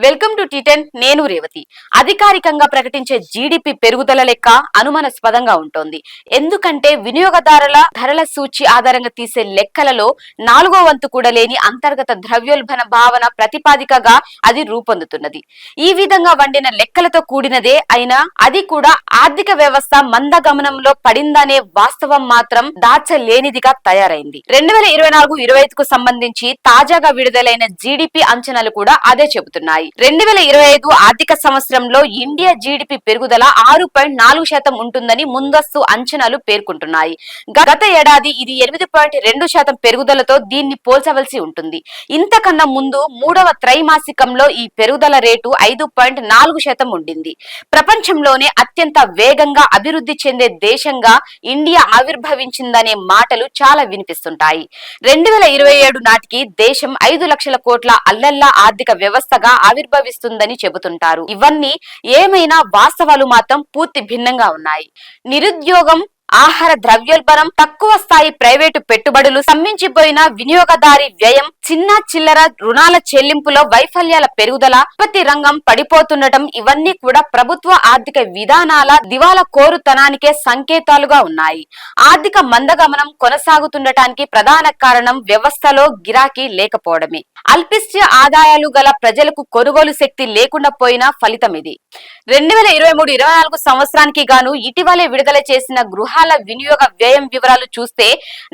Welcome to టీ10. నేను రేవతి. అధికారికంగా ప్రకటించే జీడిపి పెరుగుదల లెక్క అనుమానాస్పదంగా ఉంటోంది. ఎందుకంటే వినియోగదారుల ధరల సూచి ఆధారంగా తీసే లెక్కలలో 4వ వంతు కూడా లేని అంతర్గత ద్రవ్యోల్బణ భావన ప్రతిపాదికగా అది రూపొందుతున్నది. ఈ విధంగా వండిన లెక్కలతో కూడినదే అయినా అది కూడా ఆర్థిక వ్యవస్థ మందగమనంలో పడిందనే వాస్తవం మాత్రం దాచలేనిదిగా తయారైంది. 2024-25కు సంబంధించి తాజాగా విడుదలైన జీడిపి అంచనాలు కూడా అదే చెబుతున్నాయి. 2025 ఆర్థిక సంవత్సరంలో ఇండియా జీడిపి పెరుగుదల 6.4% ఉంటుందని ముందస్తు అంచనాలు పేర్కొంటున్నాయి. గత ఏడాది ఇది 8.2% పెరుగుదలతో దీన్ని పోల్చవలసి ఉంటుంది. ఇంతకన్నా ముందు మూడవ త్రైమాసికంలో ఈ పెరుగుదల రేటు 5.4% ఉండింది. ప్రపంచంలోనే అత్యంత వేగంగా అభివృద్ధి చెందే దేశంగా ఇండియా ఆవిర్భవించిందనే మాటలు చాలా వినిపిస్తుంటాయి. 2027 నాటికి దేశం 5 లక్షల కోట్ల అల్లల్లా ఆర్థిక వ్యవస్థగా ఆవిర్భవిస్తుందని చెబుతుంటారు. ఇవన్నీ ఏమైనా వాస్తవాలు మాత్రం పూర్తి భిన్నంగా ఉన్నాయి. నిరుద్యోగం, ఆహార ద్రవ్యోల్బణం, తక్కువ స్థాయి ప్రైవేటు పెట్టుబడులు, స్తంభించిపోయిన వినియోగదారి వ్యయం, చిన్న చిల్లర రుణాల చెల్లింపులో వైఫల్యాల పెరుగుదల, ఉత్పత్తి రంగం పడిపోతుండటం ఇవన్నీ కూడా ప్రభుత్వ ఆర్థిక విధానాల దివాలా కోరుతనానికే సంకేతాలుగా ఉన్నాయి. ఆర్థిక మందగమనం కొనసాగుతుండటానికి ప్రధాన కారణం వ్యవస్థలో గిరాకీ లేకపోవడమే. అల్పిష్ట ఆదాయాలు గల ప్రజలకు కొనుగోలు శక్తి లేకుండా పోయిన ఫలితం ఇది. 2023-24 సంవత్సరానికి గాను ఇటీవలే విడుదల చేసిన గృహాల వినియోగ వ్యయం వివరాలు చూస్తే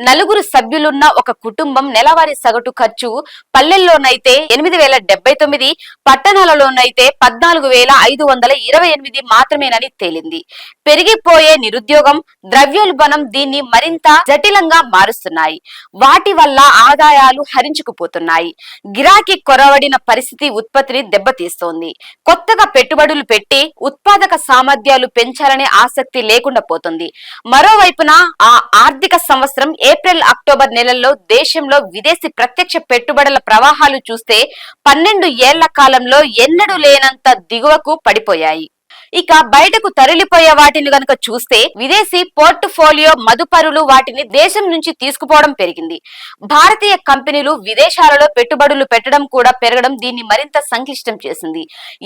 4 సభ్యులున్న ఒక కుటుంబం నెలవారీ సగటు ఖర్చు పల్లెల్లోనైతే 8,079, పట్టణాలలోనైతే 14,528 మాత్రమేనని తేలింది. పెరిగిపోయే నిరుద్యోగం, ద్రవ్యోల్బణం దీన్ని మరింత జటిలంగా మారుస్తున్నాయి. వాటి వల్ల ఆదాయాలు హరించుకుపోతున్నాయి. గిరాకీ కొరవడిన పరిస్థితి ఉత్పత్తిని దెబ్బతీస్తోంది. కొత్తగా పెట్టుబడులు పెట్టి ఉత్పాదక సామర్థ్యాలు పెంచాలనే ఆసక్తి లేకుండా పోతుంది. మరోవైపున ఆ ఆర్థిక సంవత్సరం ఏప్రిల్-అక్టోబర్ నెలల్లో దేశంలో విదేశీ ప్రత్యక్ష పెట్టుబడుల ప్రవాహాలు చూస్తే 12 ఏళ్ల కాలంలో ఎన్నడూ లేనంత దిగువకు పడిపోయాయి. ఇక బయటకు తరలిపోయే వాటిని గనుక చూస్తే విదేశీ పోర్ట్ఫోలియో మదుపరులు వాటిని దేశం నుంచి తీసుకుపోవడం పెరిగింది. భారతీయ కంపెనీలు విదేశాలలో పెట్టుబడులు పెట్టడం కూడా పెరగడం దీన్ని మరింత సంక్లిష్టం చేసింది.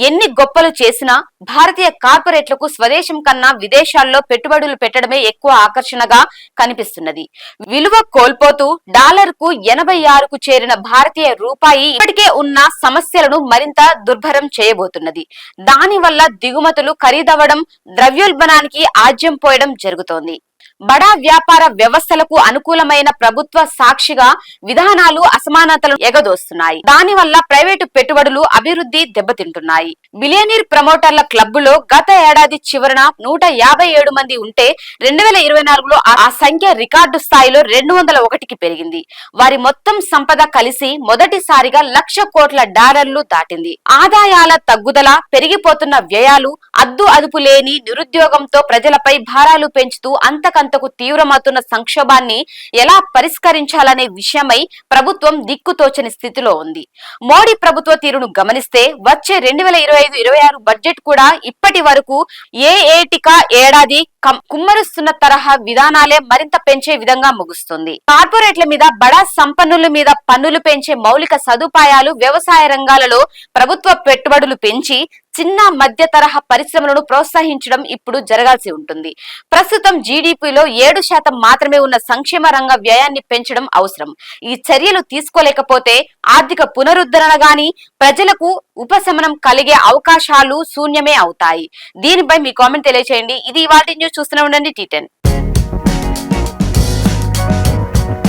ఎన్ని గొప్పలు చేసినా భారతీయ కార్పొరేట్లకు స్వదేశం కన్నా విదేశాల్లో పెట్టుబడులు పెట్టడమే ఎక్కువ ఆకర్షణగా కనిపిస్తున్నది. విలువ కోల్పోతూ డాలర్కు 86కు చేరిన భారతీయ రూపాయి ఇప్పటికే ఉన్న సమస్యలను మరింత దుర్భరం చేయబోతున్నది. దాని వల్ల దిగుమతులు ఖరీదవడం, ద్రవ్యోల్బణానికి ఆజ్యం పోయడం జరుగుతోంది. బడా వ్యాపార వ్యవస్థలకు అనుకూలమైన ప్రభుత్వ సాక్షిగా విధానాలు అసమానతలను ఎగదోస్తున్నాయి. దానివల్ల ప్రైవేటు పెట్టుబడులు అభివృద్ధి దెబ్బతింటున్నాయి. బిలియనీర్ ప్రమోటర్ల క్లబ్బులో గత ఏడాది చివరన 157 మంది ఉంటే 2024లో ఆ సంఖ్య రికార్డు స్థాయిలో 201కి పెరిగింది. వారి మొత్తం సంపద కలిసి మొదటిసారిగా $1,00,00,000 దాటింది. ఆదాయాల తగ్గుదల, పెరిగిపోతున్న వ్యయాలు, అద్దు అదుపు లేని నిరుద్యోగంతో ప్రజలపై భారాలు పెంచుతూ అంతకంతకు తీవ్రమవుతున్న సంక్షోభాన్ని ఎలా పరిష్కరించాలనే విషయమై ప్రభుత్వం దిక్కుతోచని స్థితిలో ఉంది. మోడీ ప్రభుత్వ తీరును గమనిస్తే వచ్చే 2025-26 బడ్జెట్ కూడా ఇప్పటి వరకు ఏటికా ఏడాది కుమ్మరిస్తున్న తరహా విధానాలే మరింత పెంచే విధంగా ముగుస్తుంది. కార్పొరేట్ల మీద, బడా సంపన్నుల మీద పన్నులు పెంచే మౌలిక సదుపాయాలు, వ్యవసాయ రంగాలలో ప్రభుత్వ పెట్టుబడులు పెంచి చిన్న మధ్య తరహా పరిశ్రమలను ప్రోత్సహించడం ఇప్పుడు జరగాల్సి ఉంటుంది. ప్రస్తుతం జీడీపీలో 7% మాత్రమే ఉన్న సంక్షేమ రంగ వ్యయాన్ని పెంచడం అవసరం. ఈ చర్యలు తీసుకోలేకపోతే ఆర్థిక పునరుద్ధరణ గాని, ప్రజలకు ఉపశమనం కలిగే అవకాశాలు శూన్యమే అవుతాయి. దీనిపై మీ కామెంట్ తెలియజేయండి. ఇది ఇవాల్టి న్యూస్. చూస్తూనే ఉండండి టీ10.